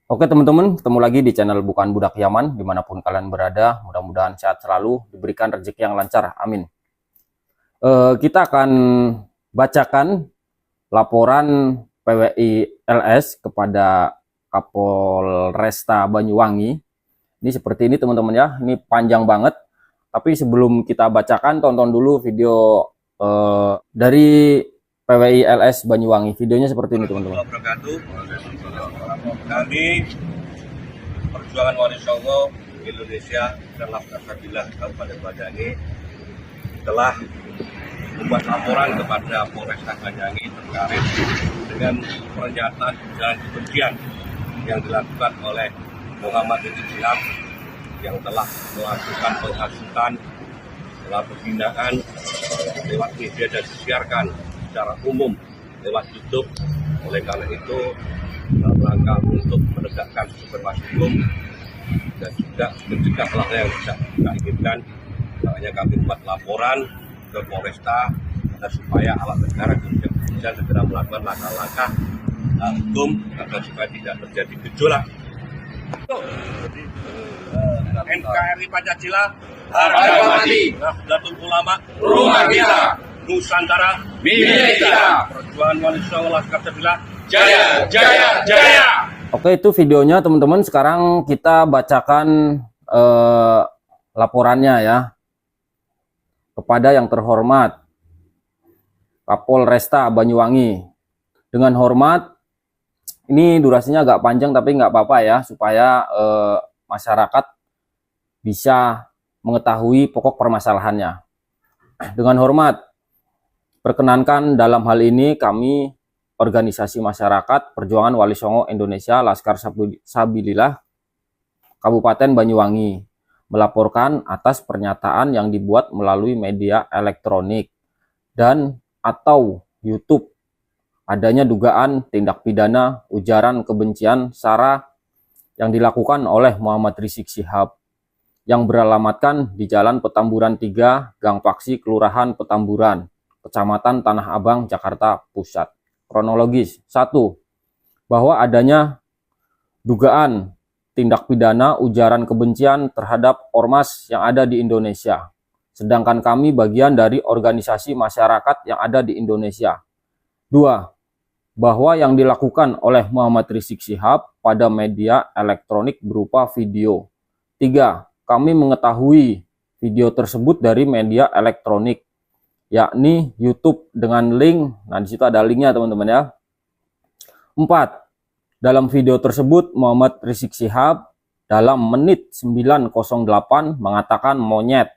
Oke teman-teman, ketemu lagi di channel Bukan Budak Yaman. Dimanapun kalian berada, mudah-mudahan sehat selalu, diberikan rezeki yang lancar, amin. Kita akan bacakan laporan PWI LS kepada Kapolresta Banyuwangi. Ini seperti ini teman-teman ya, ini panjang banget. Tapi sebelum kita bacakan, tonton dulu video dari PWI LS Banyuwangi. Videonya seperti ini teman-teman. Kami Perjuangan Wali Songo Indonesia dan Laskar Sabila Kabupaten Banyuwangi telah membuat laporan kepada Polresta Banyuwangi terkait dengan pernyataan ujaran kebencian yang dilakukan oleh Muhammad Rizik Syihab yang telah melakukan penghasutan, penghinaan lewat media dan disiarkan secara umum lewat YouTube. Oleh karena itu, dalam rangka untuk menegakkan supervisi hukum dan juga mencegah hal-hal yang tidak kita inginkan, makanya kami membuat laporan ke Polresta agar supaya alat negara bisa segera melakukan langkah-langkah hukum agar supaya tidak terjadi gejolak. NKRI Pancasila harga mati, Nahdlatul Ulama rumah kita, Nusantara milik kita, Perjuangan Wali Songo Laskar Sabila jaya, jaya, jaya. Oke, itu videonya teman-teman. Sekarang kita bacakan laporannya ya. Kepada yang terhormat Kapolresta Banyuwangi. Dengan hormat, ini durasinya agak panjang tapi nggak apa-apa ya, supaya masyarakat bisa mengetahui pokok permasalahannya. Dengan hormat, perkenankan dalam hal ini kami Organisasi Masyarakat Perjuangan Wali Songo Indonesia Laskar Sabilillah Kabupaten Banyuwangi melaporkan atas pernyataan yang dibuat melalui media elektronik dan atau YouTube adanya dugaan tindak pidana ujaran kebencian SARA yang dilakukan oleh Muhammad Rizik Syihab yang beralamatkan di Jalan Petamburan 3, Gang Paksi, Kelurahan Petamburan, Kecamatan Tanah Abang, Jakarta Pusat. Kronologis. 1. Bahwa adanya dugaan tindak pidana ujaran kebencian terhadap ormas yang ada di Indonesia. Sedangkan kami bagian dari organisasi masyarakat yang ada di Indonesia. 2. Bahwa yang dilakukan oleh Muhammad Rizik Syihab pada media elektronik berupa video. 3. Kami mengetahui video tersebut dari media elektronik, yakni YouTube dengan link. Nah, di situ ada linknya teman-teman ya. 4. Dalam video tersebut Muhammad Rizik Syihab dalam menit 908 mengatakan monyet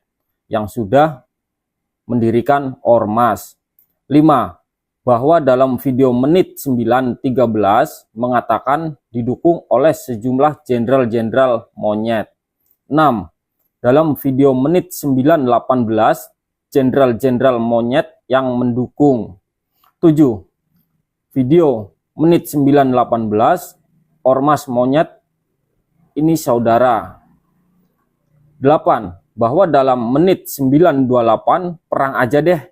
yang sudah mendirikan ormas. 5. Bahwa dalam video menit 913 mengatakan didukung oleh sejumlah jenderal-jenderal monyet. 6. Dalam video menit 918 jenderal-jenderal monyet yang mendukung. 7. Video menit 918 ormas monyet ini saudara. 8. Bahwa dalam menit 928 perang aja deh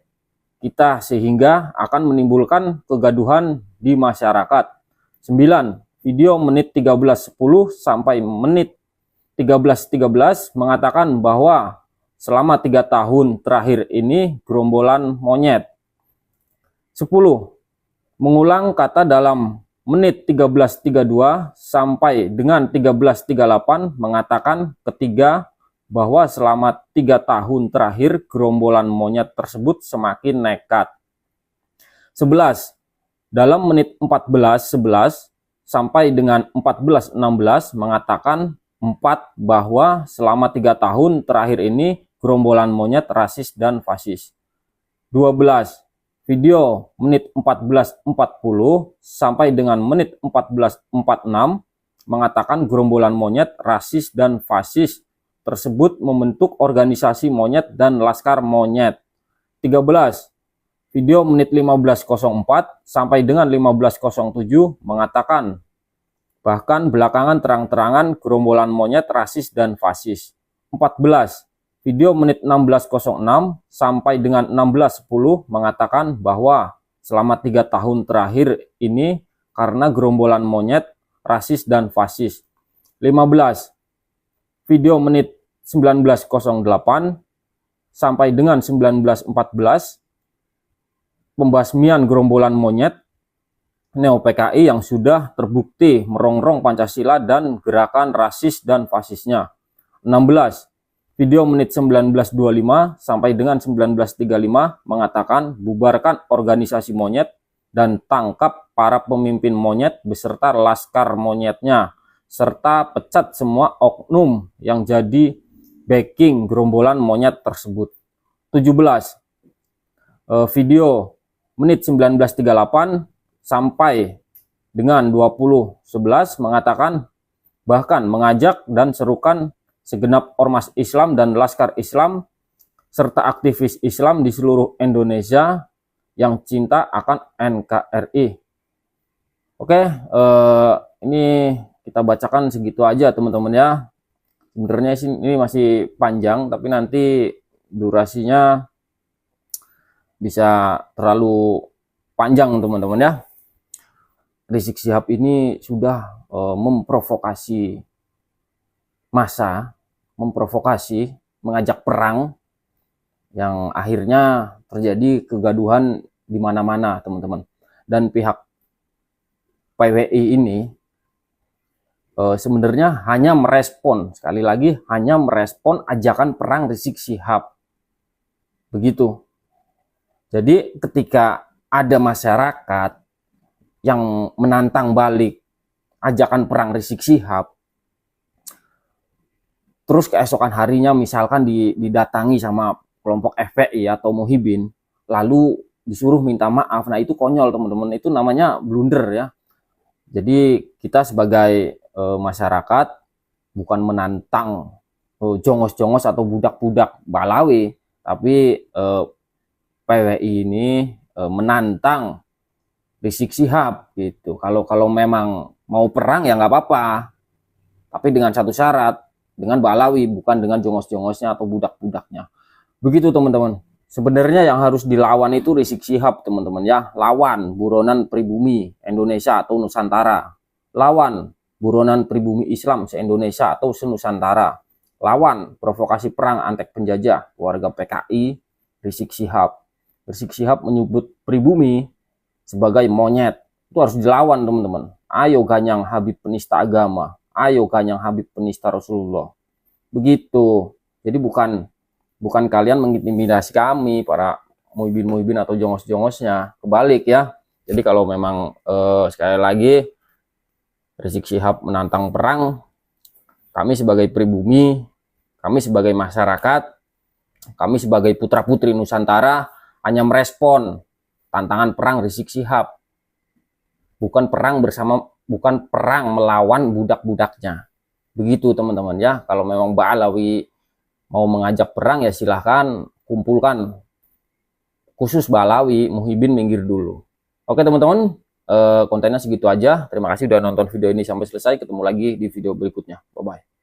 kita sehingga akan menimbulkan kegaduhan di masyarakat. 9. Video menit 1310 sampai menit 1313 mengatakan bahwa selama 3 tahun terakhir ini gerombolan monyet. 10. Mengulang kata dalam menit 1332 sampai dengan 1338 mengatakan ketiga bahwa selama 3 tahun terakhir gerombolan monyet tersebut semakin nekat. 11. Dalam menit 1411 sampai dengan 1416 mengatakan 4 bahwa selama 3 tahun terakhir ini gerombolan monyet rasis dan fasis. 12. Video menit 1440 sampai dengan menit 1446 mengatakan gerombolan monyet rasis dan fasis tersebut membentuk organisasi monyet dan laskar monyet. 13. Video menit 1504 sampai dengan 1507 mengatakan bahkan belakangan terang-terangan gerombolan monyet rasis dan fasis. 14. Video menit 1606 sampai dengan 1610 mengatakan bahwa selama 3 tahun terakhir ini karena gerombolan monyet rasis dan fasis. 15. Video menit 1908 sampai dengan 1914, pembasmian gerombolan monyet Neo PKI yang sudah terbukti merongrong Pancasila dan gerakan rasis dan fasisnya. 16. Video menit 1925 sampai dengan 1935 mengatakan bubarkan organisasi monyet dan tangkap para pemimpin monyet beserta laskar monyetnya, serta pecat semua oknum yang jadi backing gerombolan monyet tersebut. 17. Video menit 1938 sampai dengan 2011 mengatakan bahkan mengajak dan serukan segenap ormas Islam dan laskar Islam serta aktivis Islam di seluruh Indonesia yang cinta akan NKRI. Oke, ini kita bacakan segitu aja teman-teman ya. Sebenarnya ini masih panjang, tapi nanti durasinya bisa terlalu panjang teman-teman ya. Rizik Syihab ini sudah memprovokasi massa, memprovokasi, mengajak perang yang akhirnya terjadi kegaduhan di mana-mana teman-teman. Dan pihak PWI ini sebenarnya hanya merespon, sekali lagi hanya merespon ajakan perang Rizik Syihab. Begitu. Jadi ketika ada masyarakat yang menantang balik ajakan perang Rizik Syihab, terus keesokan harinya misalkan didatangi sama kelompok FPI atau Muhibin, lalu disuruh minta maaf, nah itu konyol teman-teman, itu namanya blunder ya. Jadi kita sebagai masyarakat bukan menantang jongos-jongos atau budak-budak Balawi, tapi PWI ini menantang Rizik Syihab gitu. Kalau memang mau perang ya nggak apa-apa, tapi dengan satu syarat, dengan Balawi, bukan dengan jongos-jongosnya atau budak-budaknya. Begitu teman-teman. Sebenarnya yang harus dilawan itu Rizik Syihab teman-teman ya. Lawan buronan pribumi Indonesia atau Nusantara. Lawan buronan pribumi Islam se-Indonesia atau se-Nusantara. Lawan provokasi perang antek penjajah warga PKI Rizik Syihab. Rizik Syihab menyebut pribumi sebagai monyet. Itu harus dilawan teman-teman. Ayo ganyang Habib penista agama. Ayo ganyang Habib penista Rasulullah. Begitu. Jadi bukan kalian mengintimidasi kami para muhibin atau jongos-jongosnya. Kebalik ya. Jadi kalau memang sekali lagi Rizik Syihab menantang perang, kami sebagai pribumi, kami sebagai masyarakat, kami sebagai putra-putri Nusantara hanya merespon tantangan perang Rizik Syihab, bukan perang melawan budak-budaknya. Begitu teman-teman ya. Kalau memang Balawi mau mengajak perang ya silahkan kumpulkan khusus Balawi, Muhibin minggir dulu. Oke teman-teman, kontennya segitu aja. Terima kasih sudah nonton video ini sampai selesai. Ketemu lagi di video berikutnya. Bye bye.